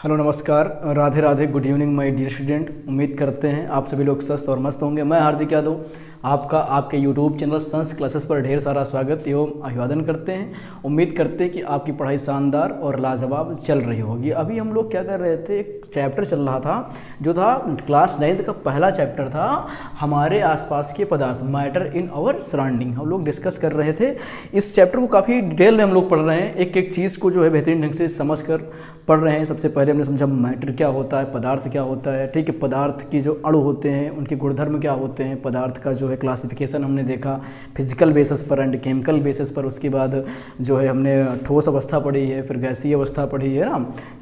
Hello नमस्कार, Radhe Radhe, good evening my dear student. उम्मीद करते हैं आप सभी लोग स्वस्थ और मस्त होंगे। मैं हार्दिक यादव आपका आपके यूट्यूब चैनल संस क्लासेस पर ढेर सारा स्वागत एवं अभिवादन करते हैं। उम्मीद करते हैं कि आपकी पढ़ाई शानदार और लाजवाब चल रही होगी। अभी हम लोग क्या कर रहे थे, एक चैप्टर चल रहा था जो था क्लास 9th का पहला चैप्टर था, हमारे आसपास के पदार्थ, मैटर इन आवर सराउंडिंग। हम लोग डिस्कस कर रहे थे। इस चैप्टर को काफ़ी डिटेल में हम लोग पढ़ रहे हैं, एक एक चीज़ को जो है बेहतरीन ढंग से समझ कर पढ़ रहे हैं। सबसे पहले हमने समझा मैटर क्या होता है, पदार्थ क्या होता है, ठीक है। पदार्थ की जो अणु होते हैं उनके गुणधर्म क्या होते हैं, पदार्थ का जो है क्लासिफिकेशन हमने देखा फिजिकल बेसिस पर एंड केमिकल बेसिस पर। उसके बाद जो है हमने ठोस अवस्था पढ़ी है, फिर गैसीय अवस्था पढ़ी है ना,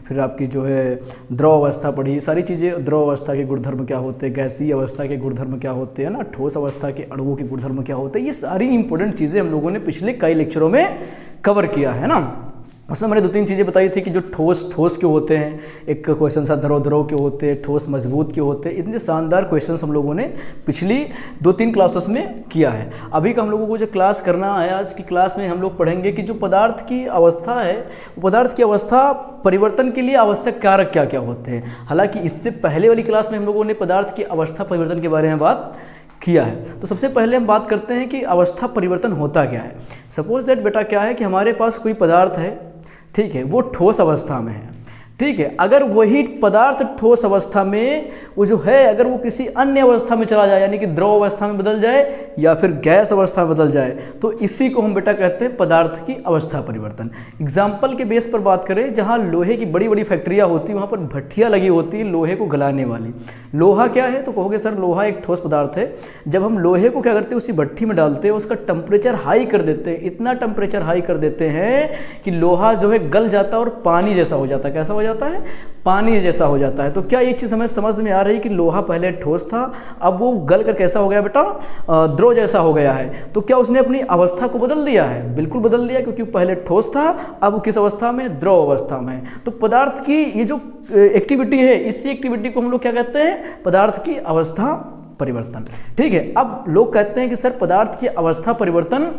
फिर आपकी जो है द्रव अवस्था पढ़ी। सारी चीज़ें, द्रव अवस्था के गुणधर्म क्या होते हैं, गैसीय अवस्था के गुणधर्म क्या होते हैं ना, ठोस अवस्था के अणुओं के गुणधर्म क्या होते हैं, ये सारी इंपॉर्टेंट चीज़ें हम लोगों ने पिछले कई लेक्चरों में कवर किया है ना। उसमें मैंने 2-3 चीज़ें बताई थी कि जो ठोस क्यों होते हैं, एक क्वेश्चन सा द्रव क्यों होते हैं, ठोस मजबूत क्यों होते हैं। इतने शानदार क्वेश्चंस हम लोगों ने पिछली 2-3 क्लासेस में किया है। अभी का हम लोगों को जो क्लास करना है, आज की क्लास में हम लोग पढ़ेंगे कि जो पदार्थ की अवस्था है, पदार्थ की अवस्था परिवर्तन के लिए आवश्यक कारक क्या क्या होते हैं। हालांकि इससे पहले वाली क्लास में हम लोगों ने पदार्थ की अवस्था परिवर्तन के बारे में बात किया है। तो सबसे पहले हम बात करते हैं कि अवस्था परिवर्तन होता क्या है। सपोज दैट बेटा क्या है कि हमारे पास कोई पदार्थ है, ठीक है, वो ठोस अवस्था में है, ठीक है। अगर वही पदार्थ ठोस अवस्था में वो जो है, अगर वो किसी अन्य अवस्था में चला जाए, यानी कि द्रव अवस्था में बदल जाए या फिर गैस अवस्था में बदल जाए, तो इसी को हम बेटा कहते हैं पदार्थ की अवस्था परिवर्तन। एग्जाम्पल के बेस पर बात करें, जहाँ लोहे की बड़ी बड़ी फैक्ट्रियाँ होती हैं, वहाँ पर भट्टियाँ लगी होती हैं लोहे को गलाने वाली। लोहा क्या है, तो कहोगे सर लोहा एक ठोस पदार्थ है। जब हम लोहे को क्या करते हैं, उसी भट्टी में डालते हैं, उसका टेम्परेचर हाई कर देते हैं, इतना टेम्परेचर हाई कर देते हैं कि लोहा जो है गल जाता है और पानी जैसा हो जाता है। कैसा हो जाता है, पानी जैसा हो जाता है। तो क्या ये चीज़ हमें समझ में आ रही है कि लोहा पहले ठोस था, अब वो गल कर कैसा हो गया बेटा, द्रव जैसा हो गया है। तो क्या उसने अपनी अवस्था को बदल दिया है? बिल्कुल बदल दिया, क्योंकि पहले ठोस था, अब किस अवस्था में, द्रव अवस्था में। तो पदार्थ की ये जो एक्टिविटी है, इसी एक्टिविटी को हम लोग क्या कहते हैं, पदार्थ की अवस्था परिवर्तन, ठीक है। अब लोग कहते हैं कि सर पदार्थ की अवस्था परिवर्तन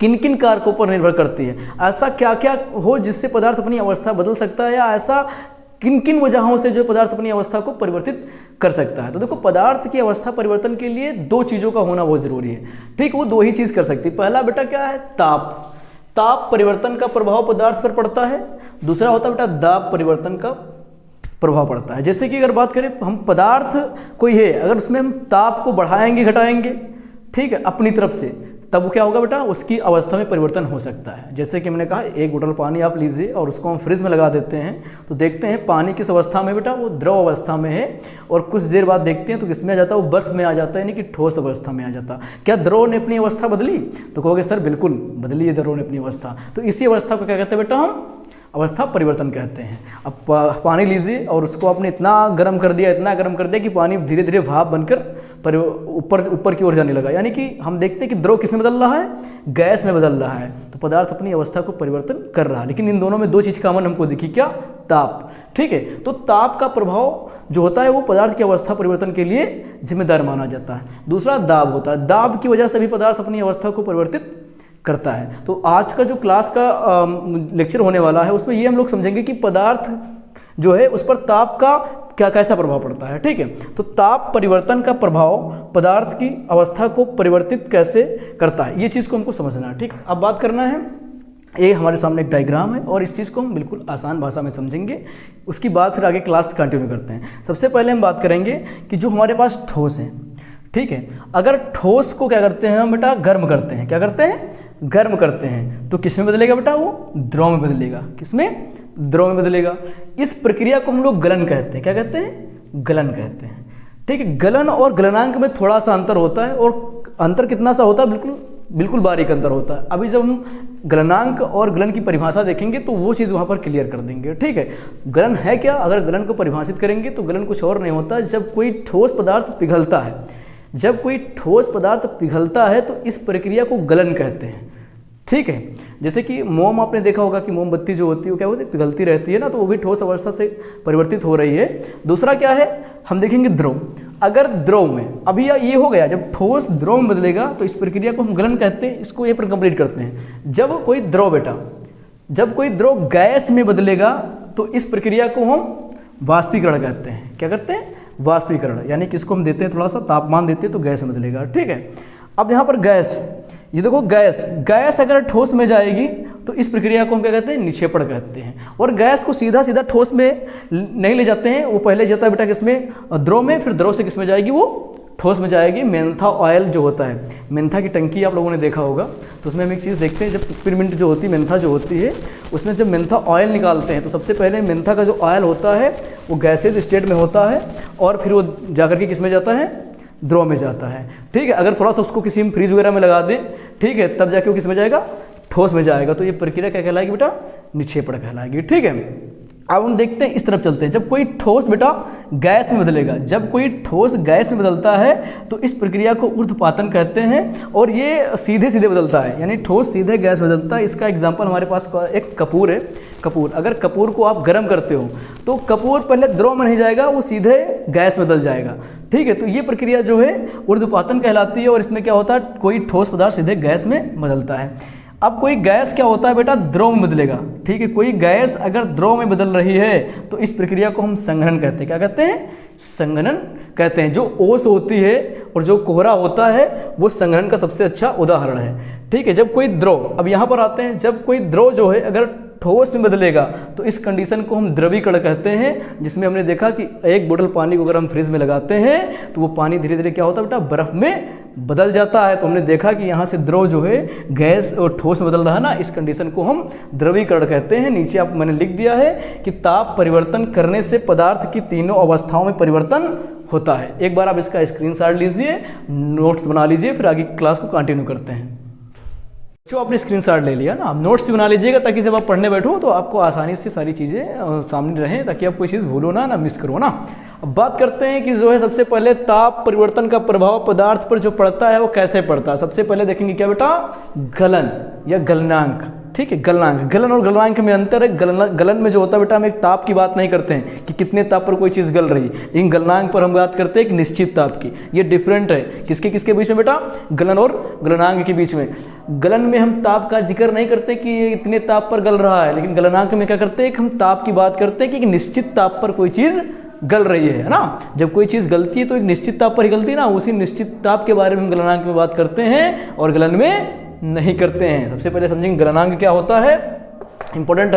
किन किन कारकों पर निर्भर करती है, ऐसा क्या क्या हो जिससे पदार्थ अपनी अवस्था बदल सकता है, या ऐसा किन किन वजहों से जो पदार्थ अपनी अवस्था को परिवर्तित कर सकता है। तो देखो, पदार्थ की अवस्था परिवर्तन के लिए 2 चीज़ों का होना बहुत ज़रूरी है, ठीक। वो 2 ही चीज़ कर सकती है। पहला बेटा क्या है, ताप परिवर्तन का प्रभाव पदार्थ पर पड़ता है। दूसरा होता है बेटा दाब परिवर्तन का प्रभाव पड़ता है। जैसे कि अगर बात करें, हम पदार्थ कोई है, अगर उसमें हम ताप को बढ़ाएंगे घटाएंगे, ठीक है, अपनी तरफ से, तब वो क्या होगा बेटा, उसकी अवस्था में परिवर्तन हो सकता है। जैसे कि मैंने कहा, एक बोतल पानी आप लीजिए और उसको हम फ्रिज में लगा देते हैं, तो देखते हैं पानी किस अवस्था में बेटा, वो द्रव अवस्था में है। और कुछ देर बाद देखते हैं तो किसमें आ जाता है, वो बर्फ में आ जाता है, यानी कि ठोस अवस्था में आ जाता। क्या द्रव ने अपनी अवस्था बदली? तो कहोगे सर बिल्कुल बदली है द्रव ने अपनी अवस्था। तो इसी अवस्था को क्या कहते हैं बेटा, हम अवस्था परिवर्तन कहते हैं। अब पानी लीजिए और उसको आपने इतना गर्म कर दिया कि पानी धीरे धीरे भाप बनकर ऊपर की ओर जाने लगा, यानी कि हम देखते हैं कि द्रव किस में बदल रहा है, गैस में बदल रहा है। तो पदार्थ अपनी अवस्था को परिवर्तन कर रहा है, लेकिन इन दोनों में 2 चीज़ कॉमन हमको दिखी, क्या, ताप, ठीक है। तो ताप का प्रभाव जो होता है वो पदार्थ की अवस्था परिवर्तन के लिए जिम्मेदार माना जाता है। दूसरा दाब होता है, दाब की वजह से भी पदार्थ अपनी अवस्था को परिवर्तित करता है। तो आज का जो क्लास का लेक्चर होने वाला है, उसमें ये हम लोग समझेंगे कि पदार्थ जो है उस पर ताप का कैसा प्रभाव पड़ता है, ठीक है। तो ताप परिवर्तन का प्रभाव पदार्थ की अवस्था को परिवर्तित कैसे करता है, ये चीज़ को हमको समझना है, ठीक। अब बात करना है, ये हमारे सामने एक डायग्राम है और इस चीज़ को हम बिल्कुल आसान भाषा में समझेंगे। उसकी बाद फिर आगे क्लास कंटिन्यू करते हैं। सबसे पहले हम बात करेंगे कि जो हमारे पास ठोस है, ठीक है, अगर ठोस को क्या करते हैं हम बेटा, गर्म करते हैं। क्या करते हैं, गर्म करते हैं। तो किस में बदलेगा बेटा, वो द्रव में बदलेगा। किसमें, द्रव में बदलेगा। इस प्रक्रिया को हम लोग गलन कहते हैं। क्या कहते हैं, गलन कहते हैं, ठीक है। गलन और गलनांक में थोड़ा सा अंतर होता है, और अंतर कितना सा होता है, बिल्कुल बारीक अंतर होता है। अभी जब हम गलनांक और गलन की परिभाषा देखेंगे तो वो चीज़ वहाँ पर क्लियर कर देंगे, ठीक है। गलन है क्या, अगर गलन को परिभाषित करेंगे तो गलन कुछ और नहीं होता, जब कोई ठोस पदार्थ पिघलता है, जब कोई ठोस पदार्थ पिघलता है तो इस प्रक्रिया को गलन कहते हैं, ठीक है। जैसे कि मोम, आपने देखा होगा कि मोमबत्ती जो होती है वो क्या होती है, पिघलती रहती है ना, तो वो भी ठोस अवस्था से परिवर्तित हो रही है। दूसरा क्या है, हम देखेंगे द्रव। अगर द्रव में, अभी ये हो गया, जब ठोस द्रव में बदलेगा तो इस प्रक्रिया को हम गलन कहते हैं। इसको ये पर कंप्लीट करते हैं। जब कोई द्रव बेटा, जब कोई द्रव गैस में बदलेगा तो इस प्रक्रिया को हम वाष्पीकरण कहते हैं। क्या करते हैं? वाष्पीकरण, यानी कि इसको हम देते हैं थोड़ा सा तापमान देते हैं तो गैस में बदलेगा। ठीक है, अब यहाँ पर गैस, ये देखो गैस अगर ठोस में जाएगी तो इस प्रक्रिया को हम क्या कहते हैं? निक्षेपण कहते हैं। और गैस को सीधा सीधा ठोस में नहीं ले जाते हैं, वो पहले जाता है बेटा किसमें? द्रव में, फिर द्रव से किस में जाएगी? वो ठोस में जाएगी। मेंथा ऑयल जो होता है, मेंथा की टंकी आप लोगों ने देखा होगा, तो उसमें हम एक चीज़ देखते हैं, जब पिपरमिंट जो होती है, मेंथा जो होती है, उसमें जब मेंथा ऑयल निकालते हैं तो सबसे पहले मेंथा का जो ऑयल होता है वो गैसेज स्टेट में होता है और फिर वो जाकर के किस में जाता है? द्रव में जाता है। ठीक है, अगर थोड़ा सा उसको किसी में फ्रीज वगैरह में लगा दें, ठीक है, तब जाके वो किस में जाएगा? ठोस में जाएगा। तो ये प्रक्रिया क्या कहलाएगी बेटा? निक्षेपण कहलाएगी। ठीक है, अब हम देखते हैं, इस तरफ चलते हैं। जब कोई ठोस बेटा गैस में बदलेगा, जब कोई ठोस गैस में बदलता है तो इस प्रक्रिया को ऊर्ध्वपातन कहते हैं और ये सीधे सीधे बदलता है, यानी ठोस सीधे गैस में बदलता है। इसका एग्जांपल हमारे पास एक कपूर है। कपूर, अगर कपूर को आप गर्म करते हो तो कपूर पहले द्रव में नहीं जाएगा, वो सीधे गैस में बदल जाएगा। ठीक है, तो ये प्रक्रिया जो है ऊर्ध्वपातन कहलाती है और इसमें क्या होता है? कोई ठोस पदार्थ सीधे गैस में बदलता है। अब कोई गैस क्या होता है बेटा? द्रव में बदलेगा। ठीक है, कोई गैस अगर द्रव में बदल रही है तो इस प्रक्रिया को हम संघनन कहते हैं। क्या कहते हैं? संघनन कहते हैं। जो ओस होती है और जो कोहरा होता है वो संघनन का सबसे अच्छा उदाहरण है। ठीक है, जब कोई द्रव, अब यहाँ पर आते हैं, जब कोई द्रव जो है अगर ठोस में बदलेगा तो इस कंडीशन को हम द्रवीकरण कहते हैं, जिसमें हमने देखा कि एक बोतल पानी को अगर हम फ्रिज में लगाते हैं तो वो पानी धीरे धीरे क्या होता है बेटा? बर्फ में बदल जाता है। तो हमने देखा कि यहाँ से द्रव जो है गैस और ठोस में बदल रहा है ना, इस कंडीशन को हम द्रवीकरण कहते हैं। नीचे आप मैंने लिख दिया है कि ताप परिवर्तन करने से पदार्थ की तीनों अवस्थाओं में परिवर्तन होता है। एक बार आप इसका स्क्रीनशॉट लीजिए, नोट्स बना लीजिए, फिर आगे क्लास को कंटिन्यू करते हैं। जो आपने स्क्रीनशॉट ले लिया ना, आप नोट्स भी बना लीजिएगा ताकि जब आप पढ़ने बैठो तो आपको आसानी से सारी चीज़ें सामने रहें, ताकि आप कोई चीज़ भूलो ना मिस करो ना। अब बात करते हैं कि जो है सबसे पहले ताप परिवर्तन का प्रभाव पदार्थ पर जो पड़ता है वो कैसे पड़ता है। सबसे पहले देखेंगे क्या बेटा? गलन या गलनांक। ठीक है, गलनांक, गलन और गलनांक में अंतर है। गलन में जो होता है बेटा, हम एक ताप की बात नहीं करते हैं कि कितने ताप पर कोई चीज़ गल रही है, लेकिन गलनांक पर हम बात करते हैं एक निश्चित ताप की। ये डिफरेंट है किसके किसके बीच में बेटा? गलन और गलनांक के बीच में। गलन में हम ताप का जिक्र नहीं करते कि ये इतने ताप पर गल रहा है, लेकिन गलनांक में क्या करते हैं कि हम ताप की बात करते हैं कि एक निश्चित ताप पर कोई चीज़ गल रही है ना। जब कोई चीज़ गलती है तो एक निश्चित ताप पर ही गलती है ना, उसी निश्चित ताप के बारे में हम गलनांक में बात करते हैं और गलन में नहीं करते हैं। सबसे पहले समझेंगे गलनांक क्या होता है। इंपॉर्टेंट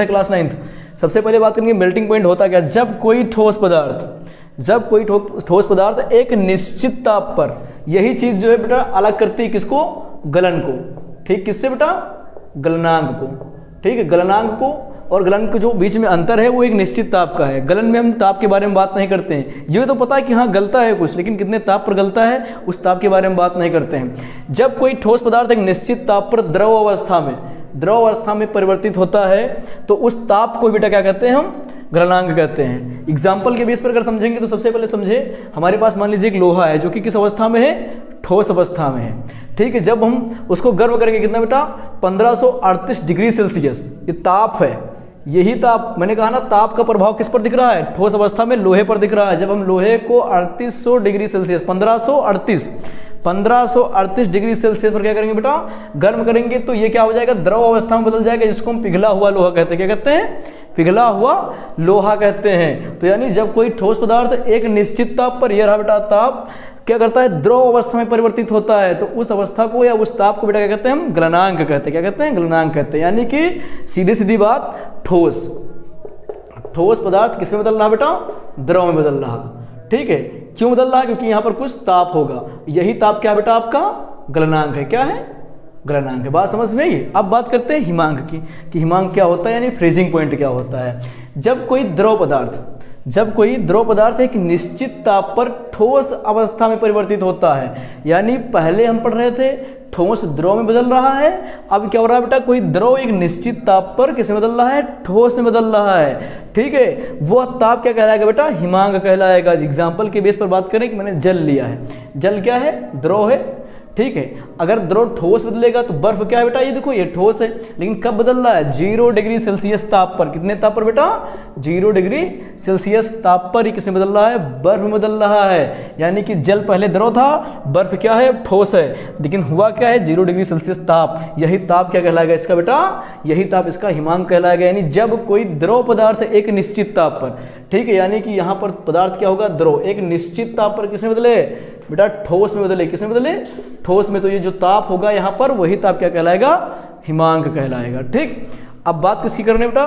है क्लास 9th। सबसे पहले बात करेंगे मेल्टिंग पॉइंट होता क्या? जब कोई ठोस पदार्थ एक निश्चित ताप पर, यही चीज जो है बेटा अलग करती है किसको? गलन को। ठीक, किससे बेटा? गलनांक को। ठीक है, गलनांक को और गलन के जो बीच में अंतर है वो एक निश्चित ताप का है। गलन में हम ताप के बारे में बात नहीं करते हैं। ये तो पता है कि हाँ गलता है कुछ, लेकिन कितने ताप पर गलता है उस ताप के बारे में बात नहीं करते हैं। जब कोई ठोस पदार्थ एक निश्चित ताप पर द्रव अवस्था में परिवर्तित होता है तो उस ताप को बेटा क्या कहते हैं? हम गलनांक कहते हैं। एग्जाम्पल के बेस पर अगर समझेंगे तो सबसे पहले समझे, हमारे पास मान लीजिए एक लोहा है जो कि किस अवस्था में है? ठोस अवस्था में है। ठीक है, जब हम उसको गर्म करेंगे कितना बेटा? 1538 डिग्री सेल्सियस। ये ताप है। यही ताप, मैंने कहा ना, ताप का प्रभाव किस पर दिख रहा है? ठोस अवस्था में लोहे पर दिख रहा है। जब हम लोहे को 3800 डिग्री सेल्सियस, 1538 डिग्री सेल्सियस पर क्या करेंगे बेटा? गर्म करेंगे तो ये क्या हो जाएगा? द्रव अवस्था में बदल जाएगा, जिसको हम पिघला हुआ लोहा कहते हैं। क्या कहते हैं? पिघला हुआ लोहा कहते हैं। तो यानी जब कोई ठोस पदार्थ एक निश्चित ताप पर, यह रहा बेटा ताप, क्या करता है? द्रव अवस्था में परिवर्तित होता है, तो उस अवस्था को या उस ताप को बेटा क्या कहते हैं? हम गलनांक कहते हैं। क्या कहते हैं? गलनांक कहते हैं। यानी कि सीधी सीधी बात, ठोस पदार्थ किसमें बदल रहा बेटा? द्रव में बदल रहा। ठीक है, क्यों बदल रहा है? क्योंकि यहाँ पर कुछ ताप होगा। यही ताप क्या बेटा? आपका गलनांक है। क्या है? गलनांक है। बात समझ में आई? अब बात करते हैं हिमांक की, कि हिमांक क्या होता है, यानी फ्रीजिंग पॉइंट क्या होता है। जब कोई द्रव पदार्थ एक निश्चित ताप पर ठोस अवस्था में परिवर्तित होता है, यानी पहले हम पढ़ रहे थे ठोस द्रव में बदल रहा है, अब क्या हो रहा है बेटा? कोई द्रव एक निश्चित ताप पर किस में बदल रहा है? ठोस में बदल रहा है। ठीक है, वह ताप क्या कहलाएगा बेटा? हिमांक कहलाएगा। एग्जाम्पल के बेस पर बात करें कि मैंने जल लिया है। जल क्या है? द्रव है। ठीक है। अगर द्रव ठोस बदलेगा तो बर्फ क्या है बेटा, ये देखो ये ठोस है, लेकिन कब बदल रहा है, 0 डिग्री सेल्सियस ताप पर। कितने ताप पर बेटा, 0 डिग्री सेल्सियस ताप पर। ये किसमें बदल रहा है, बर्फ में बदल रहा है। यानी कि जल पहले द्रव था, बर्फ क्या है, ठोस है, लेकिन हुआ क्या है, 0 डिग्री सेल्सियस ताप। यही ताप क्या कहलाएगा इसका बेटा, यही ताप इसका हिमांक कहलाएगा। यानी जब कोई द्रव पदार्थ एक निश्चित ताप पर, ठीक है, यानी कि यहाँ पर पदार्थ क्या होगा, द्रव एक निश्चित ताप पर किसमें बदले बेटा, ठोस में बदले। किसमें बदले, ठोस में। तो ये जो ताप होगा यहाँ पर, वही ताप क्या कहलाएगा, हिमांक कहलाएगा। ठीक, अब बात किसकी करनी है बेटा,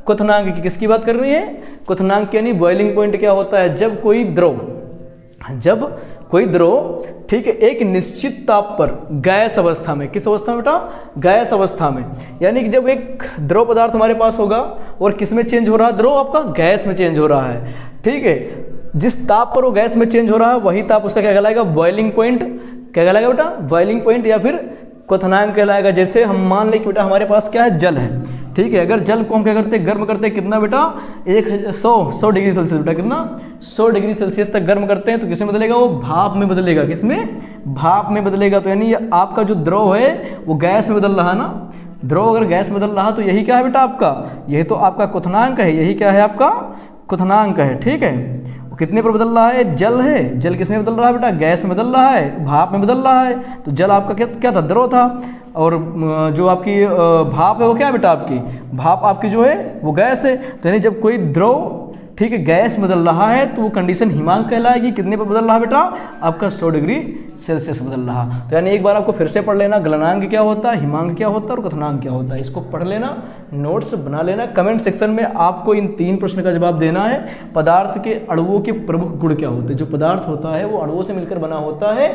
क्वथनांक की। किसकी बात करनी है, क्वथनांक, यानी बॉइलिंग पॉइंट क्या होता है, जब कोई द्रव ठीक है एक निश्चित ताप पर गैस अवस्था में, किस अवस्था में बेटा, गैस अवस्था में, यानी कि जब एक द्रव पदार्थ हमारे पास होगा और किस में चेंज हो रहा है, द्रव आपका गैस में चेंज हो रहा है। ठीक है, जिस ताप पर वो गैस में चेंज हो रहा है वही ताप उसका क्या कहलाएगा, बॉइलिंग पॉइंट। क्या कहलाएगा बेटा, बॉइलिंग पॉइंट या फिर क्वथनांक कहलाएगा। जैसे हम मान लें कि बेटा हमारे पास क्या है, जल है। ठीक है, अगर जल को हम क्या करते हैं, गर्म करते हैं, कितना बेटा, 100 डिग्री सेल्सियस बेटा, कितना 100 डिग्री सेल्सियस तक गर्म करते हैं, तो किसमें बदलेगा, वो भाप में बदलेगा। किसमें, भाप में बदलेगा। तो यानी आपका जो द्रव है वो गैस में बदल रहा है ना, द्रव अगर गैस में बदल रहा तो यही क्या है बेटा आपका, यही तो आपका क्वथनांक है, यही क्या है आपका क्वथनांक है। ठीक है, वो कितने पर बदल रहा है, जल है, जल किसमें बदल रहा है बेटा, गैस में बदल रहा है, भाप में बदल रहा है। तो जल आपका क्या था, द्रव था, और जो आपकी भाप है वो क्या है बेटा, आपकी भाप आपकी जो है वो गैस है। तो यानी जब कोई द्रव ठीक है गैस बदल रहा है तो वो कंडीशन हिमांक कहलाएगी। कितने पर बदल रहा है बेटा, आपका 100 डिग्री सेल्सियस बदल रहा। तो यानी एक बार आपको फिर से पढ़ लेना, गलनांक क्या होता है, हिमांक क्या होता है और क्वथनांक क्या होता है। इसको पढ़ लेना, नोट्स बना लेना। कमेंट सेक्शन में आपको इन 3 प्रश्न का जवाब देना है। पदार्थ के अणुओं के प्रमुख गुण क्या होते हैं। जो पदार्थ होता है वो अणुओं से मिलकर बना होता है,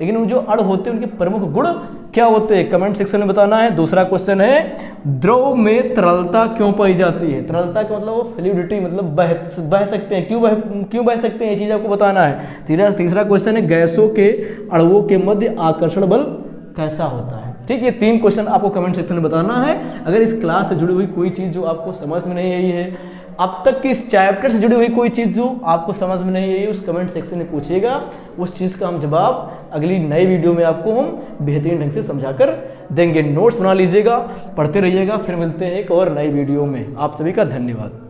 लेकिन वो जो अणु होते हैं उनके प्रमुख गुण क्या होते हैं, कमेंट सेक्शन में बताना है। दूसरा क्वेश्चन है, द्रव में तरलता क्यों पाई जाती है। तरलता का मतलब वो फ्लूइडिटी, मतलब बह सकते हैं, क्यों बह सकते हैं, ये चीज़ आपको बताना है। तीसरा क्वेश्चन है, गैसों के अणुओं के मध्य आकर्षण बल कैसा होता है। ठीक, ये 3 क्वेश्चन आपको कमेंट सेक्शन में बताना है। अगर इस क्लास से जुड़ी हुई कोई चीज़ जो आपको समझ में नहीं आई है, अब तक की इस चैप्टर से जुड़ी हुई कोई चीज़ जो आपको समझ में नहीं आई, उस कमेंट सेक्शन में पूछिएगा। उस चीज़ का हम जवाब अगली नई वीडियो में आपको हम बेहतरीन ढंग से समझाकर देंगे। नोट्स बना लीजिएगा, पढ़ते रहिएगा। फिर मिलते हैं एक और नई वीडियो में। आप सभी का धन्यवाद।